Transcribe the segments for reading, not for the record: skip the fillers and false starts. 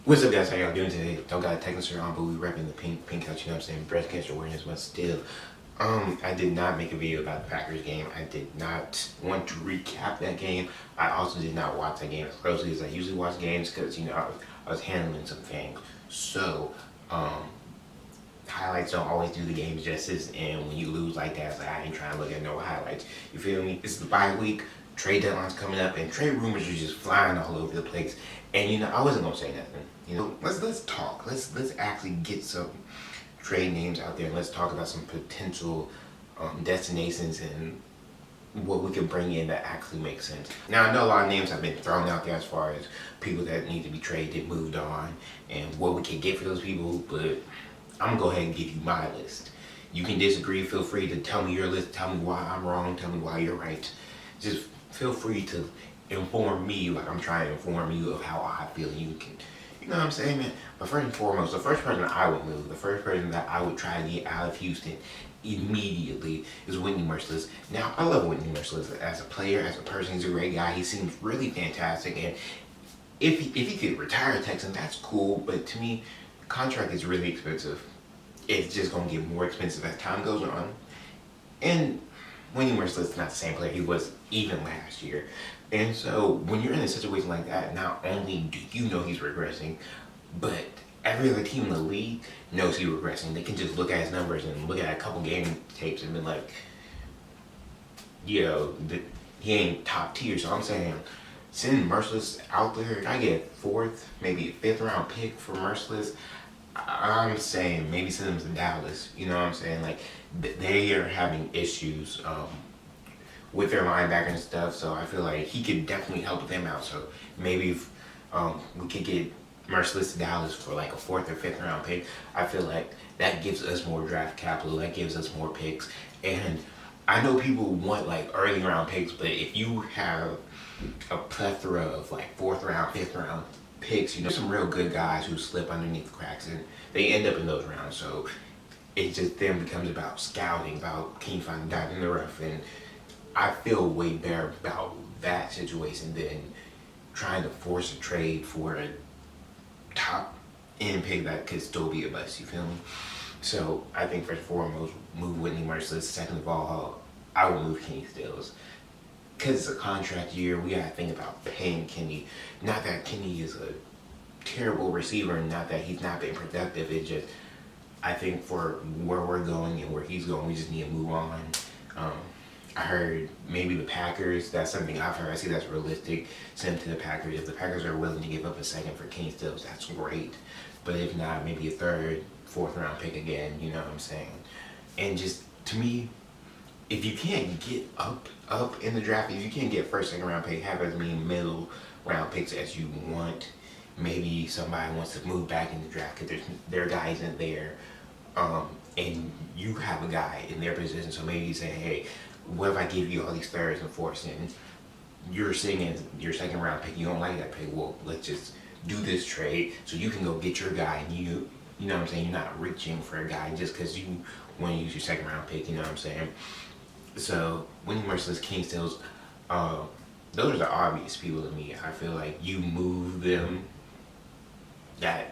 What's up, guys? How y'all doing today? Don't got a Texans shirt on, but we repping the pink couch, you know what I'm saying? Breast cancer awareness, but still. I did not make a video about the Packers game. I did not want to recap that game. I also did not watch that game as closely as I usually watch games because, I was handling some things. So, highlights don't always do the game justice, and when you lose like that, it's like I ain't trying to look at no highlights. You feel me? It's the bye week, trade deadline's coming up, and trade rumors are just flying all over the place. And I wasn't gonna say nothing. Let's talk. Let's actually get some trade names out there. And let's talk about some potential destinations and what we can bring in that actually makes sense. Now, I know a lot of names have been thrown out there as far as people that need to be traded, moved on, and what we can get for those people, but I'm gonna go ahead and give you my list. You can disagree, feel free to tell me your list, tell me why I'm wrong, tell me why you're right. Just feel free to inform me like I'm trying to inform you of how I feel. You can, you know what I'm saying, man? But first and foremost, the first person I would move, the first person that I would try to get out of Houston immediately is Whitney Merciless. Now, I love Whitney Merciless as a player, as a person. He's a great guy. He seems really fantastic. And if he could retire a Texan, that's cool. But to me, the contract is really expensive. It's just going to get more expensive as time goes on. And Whitney Merciless is not the same player he was even last year. And so when you're in a situation like that, not only do you know he's regressing, but every other team in the league knows he's regressing. They can just look at his numbers and look at a couple game tapes and be like, he ain't top tier. So I'm saying, send Merciless out there. I get fourth, maybe a fifth round pick for Merciless. I'm saying maybe send them to Dallas. You know what I'm saying? Like, they are having issues with their linebacker and stuff. So I feel like he could definitely help them out. So maybe if we could get Merciless to Dallas for like a fourth or fifth round pick, I feel like that gives us more draft capital. That gives us more picks. And I know people want like early round picks, but if you have a plethora of like fourth round, fifth round picks, some real good guys who slip underneath the cracks and they end up in those rounds. So it just then becomes about scouting, about can you find a diamond in the rough, and I feel way better about that situation than trying to force a trade for a top end pick that could still be a bust. You feel me? So I think first and foremost, move Whitney Merciless. Second of all, I would move Kenny Stills. Because it's a contract year, we gotta think about paying Kenny. Not that Kenny is a terrible receiver, and not that he's not been productive. It just, I think for where we're going and where he's going, we just need to move on. I heard maybe the Packers, that's something I've heard. I see that's realistic. Send him to the Packers. If the Packers are willing to give up a second for Kenny Stills, that's great. But if not, maybe a third, fourth round pick again, you know what I'm saying? And just, to me, if you can't get up in the draft, if you can't get first, second round pick, have as many middle round picks as you want. Maybe somebody wants to move back in the draft because their guy isn't there. And you have a guy in their position, so maybe you say, hey, what if I give you all these thirds and fourths and you're sitting in your second round pick, you don't like that pick, well, let's just do this trade so you can go get your guy, and you know what I'm saying, you're not reaching for a guy just because you want to use your second round pick, you know what I'm saying? So Whitney Merciless, King Stills, those are the obvious people to me. I feel like you move them, that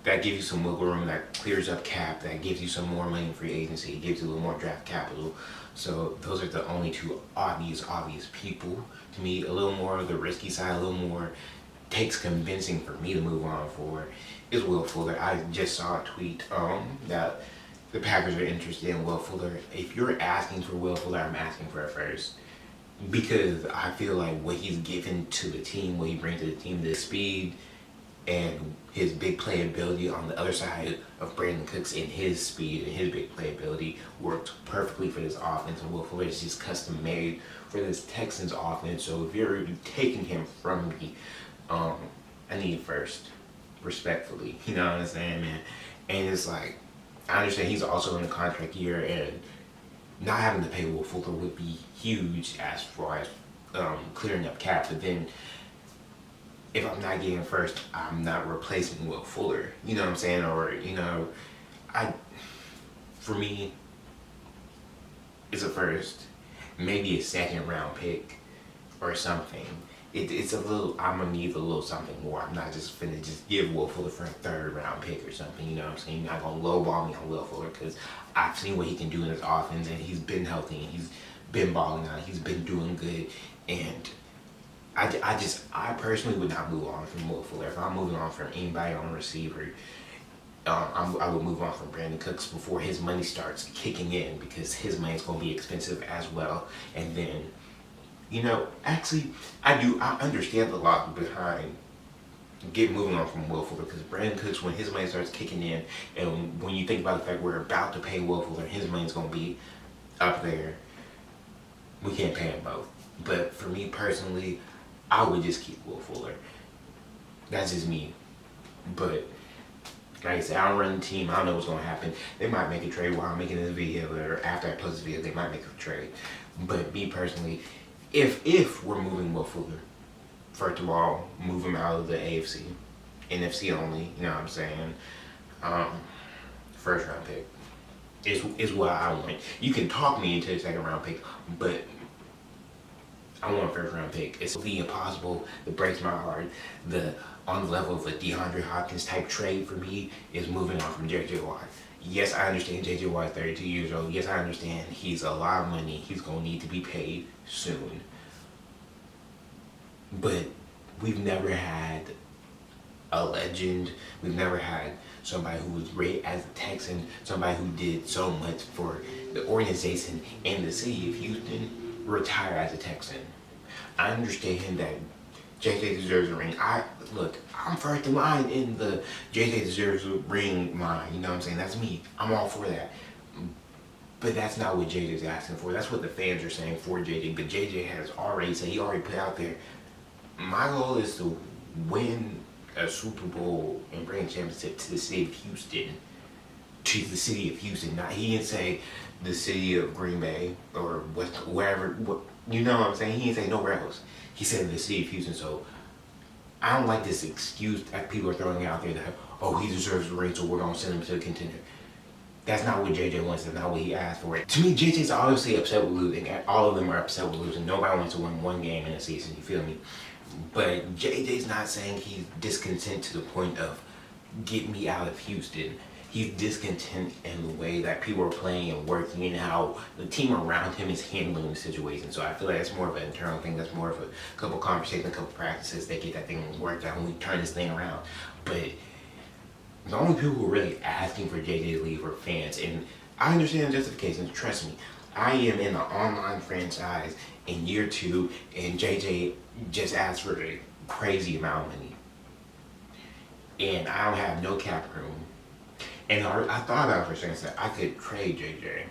gives you some wiggle room, that clears up cap, that gives you some more money in free agency, gives you a little more draft capital. So those are the only two obvious people to me. A little more of the risky side, a little more takes convincing for me to move on for is Will Fuller. I just saw a tweet that the Packers are interested in Will Fuller. If you're asking for Will Fuller, I'm asking for it first. Because I feel like what he's given to the team, what he brings to the team, the speed and his big playability on the other side of Brandon Cooks, and his speed and his big playability worked perfectly for this offense. And Will Fuller is just custom made for this Texans offense. So if you're taking him from me, I need first, respectfully. You know what I'm saying, man? And it's like, I understand he's also in a contract year, and not having to pay Will Fuller would be huge as far as clearing up cap. But then, if I'm not getting first, I'm not replacing Will Fuller. You know what I'm saying? Or for me, it's a first, maybe a second round pick or something, it's a little. I'm gonna need a little something more. I'm not just finna just give Will Fuller for a third round pick or something. You know what I'm saying? You're not gonna lowball me on Will Fuller because I've seen what he can do in his offense, and he's been healthy, and he's been balling out. He's been doing good, and I personally would not move on from Will Fuller. If I'm moving on from anybody on receiver, I would move on from Brandon Cooks before his money starts kicking in because his money's going to be expensive as well. And then, actually, I understand the logic behind moving on from Will Fuller because Brandon Cooks, when his money starts kicking in, and when you think about the fact we're about to pay Will Fuller, his money's going to be up there. We can't pay him both. But for me personally, I would just keep Will Fuller. That's just me. But like I said, I don't run the team. I don't know what's going to happen. They might make a trade while I'm making this video, or after I post this video, they might make a trade. But me personally, if we're moving Will Fuller, first of all, move him out of the AFC, NFC only. You know what I'm saying? First round pick is what I want. You can talk me into a second round pick, but I want a first round pick. It's the impossible that breaks my heart. On the level of a DeAndre Hopkins type trade for me is moving on from JJ Watt. Yes, I understand JJ Watt is 32 years old. Yes, I understand he's a lot of money. He's going to need to be paid soon. But we've never had a legend. We've never had somebody who was great as a Texan, somebody who did so much for the organization and the city of Houston retire as a Texan. I understand that JJ deserves a ring. I'm first in line in the JJ deserves a ring line. You know what I'm saying? That's me. I'm all for that. But that's not what JJ's asking for. That's what the fans are saying for JJ. But JJ has already said, he already put out there, my goal is to win a Super Bowl and bring a championship to the city of Houston. To the city of Houston. Not, he didn't say the city of Green Bay or wherever. You know what I'm saying? He didn't say nowhere else. He said the city of Houston. So I don't like this excuse that people are throwing out there that, oh, he deserves a ring, so we're going to send him to a contender. That's not what JJ wants. That's not what he asked for. To me, JJ's obviously upset with losing. All of them are upset with losing. Nobody wants to win one game in a season. You feel me? But JJ's not saying he's discontent to the point of get me out of Houston. He's discontent in the way that people are playing and working and how the team around him is handling the situation. So I feel like that's more of an internal thing. That's more of a couple conversations, a couple practices that get that thing worked out when we turn this thing around. But the only people who are really asking for JJ to leave are fans. And I understand the justifications. Trust me. I am in the online franchise in year 2, and JJ just asked for a crazy amount of money. And I don't have no cap room. And I thought about it for a second, said I could trade JJ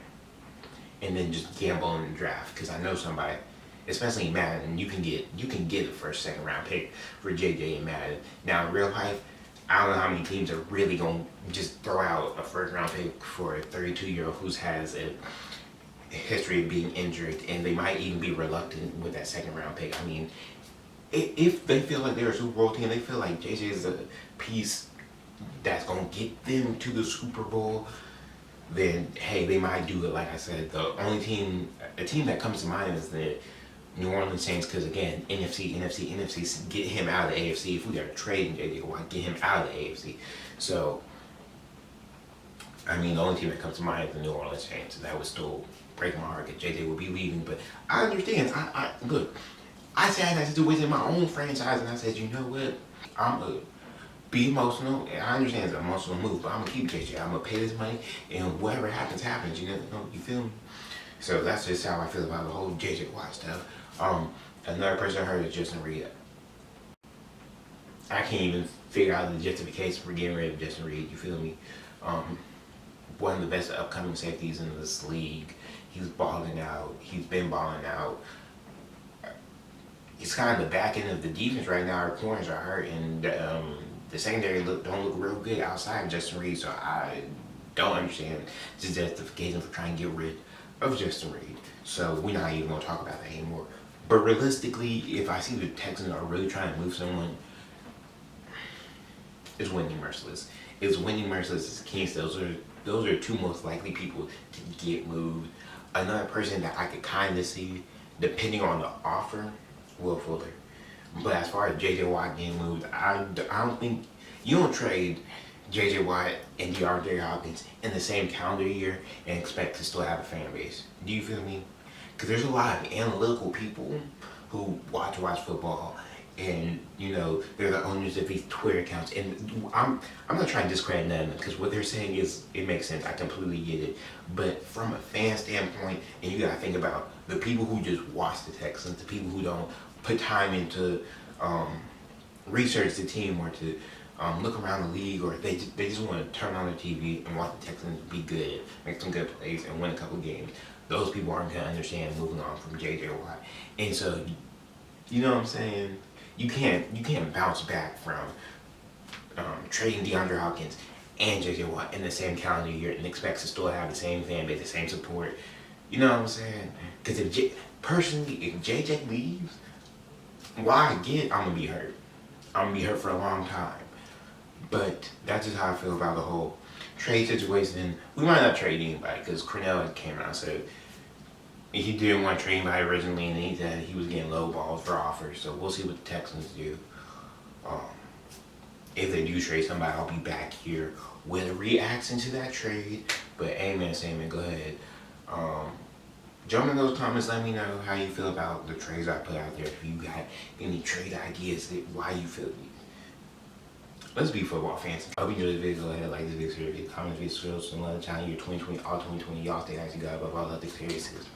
and then just gamble in the draft because I know somebody, especially in Madden, you can get a first, second round pick for JJ in Madden. Now in real life, I don't know how many teams are really gonna just throw out a first round pick for a 32-year-old who has a history of being injured, and they might even be reluctant with that second round pick. I mean, if they feel like they're a Super Bowl team, they feel like JJ is a piece that's gonna get them to the Super Bowl, then hey, they might do it. Like I said, a team that comes to mind is the New Orleans Saints, because again, NFC, get him out of the AFC. If we got to trade JJ Watt, get him out of the AFC. So, I mean, the only team that comes to mind is the New Orleans Saints. That would still break my heart that JJ would be leaving. But I understand. Look, I said that situation in my own franchise, and I said, you know what? I'm a be emotional. And I understand it's an emotional move, but I'm gonna keep JJ. I'm gonna pay this money, and whatever happens, happens. You know, you feel me? So that's just how I feel about the whole JJ Watt stuff. Another person I heard is Justin Reed. I can't even figure out the justification for getting rid of Justin Reed. You feel me? One of the best upcoming safeties in this league. He's balling out. He's been balling out. He's kind of the back end of the defense right now. Our corners are hurt, and the secondary don't look real good outside of Justin Reed. So I don't understand the justification for trying to get rid of Justin Reed. So we're not even going to talk about that anymore. But realistically, if I see the Texans are really trying to move someone, it's Whitney Merciless. It's Whitney Merciless, it's Kings. Those are two most likely people to get moved. Another person that I could kind of see, depending on the offer, Will Fuller. But as far as JJ Watt getting moved, I don't think you don't trade JJ Watt and DeAndre Hopkins in the same calendar year and expect to still have a fan base. Do you feel me? Because there's a lot of analytical people who watch football, and they're the owners of these Twitter accounts. And I'm not trying to discredit them because what they're saying is it makes sense. I completely get it. But from a fan standpoint, and you gotta think about the people who just watch the Texans, the people who don't put time into research the team or to look around the league, or they just want to turn on the TV and watch the Texans be good, make some good plays, and win a couple games. Those people aren't gonna understand moving on from JJ Watt, and so you know what I'm saying. You can't bounce back from trading DeAndre Hopkins and JJ Watt in the same calendar year and expect to still have the same fan base, the same support. You know what I'm saying? Because if JJ leaves, why again? I'm gonna be hurt. I'm gonna be hurt for a long time. But that's just how I feel about the whole trade situation. We might not trade anybody because Cornell came out and said he didn't want to trade anybody originally, and he said he was getting low balls for offers. So we'll see what the Texans do. Um, if they do trade somebody, I'll be back here with a reaction to that trade. But amen, Simon, go ahead. Jump in those comments. Let me know how you feel about the trades I put out there. If you got any trade ideas, why you feel. Let's be football fans. I hope you enjoyed this video. Go ahead, like this video, comment, video, skills, and let the channel. Year 2020, all 2020. Y'all stay nice, you guys. Bye bye. Love the experiences.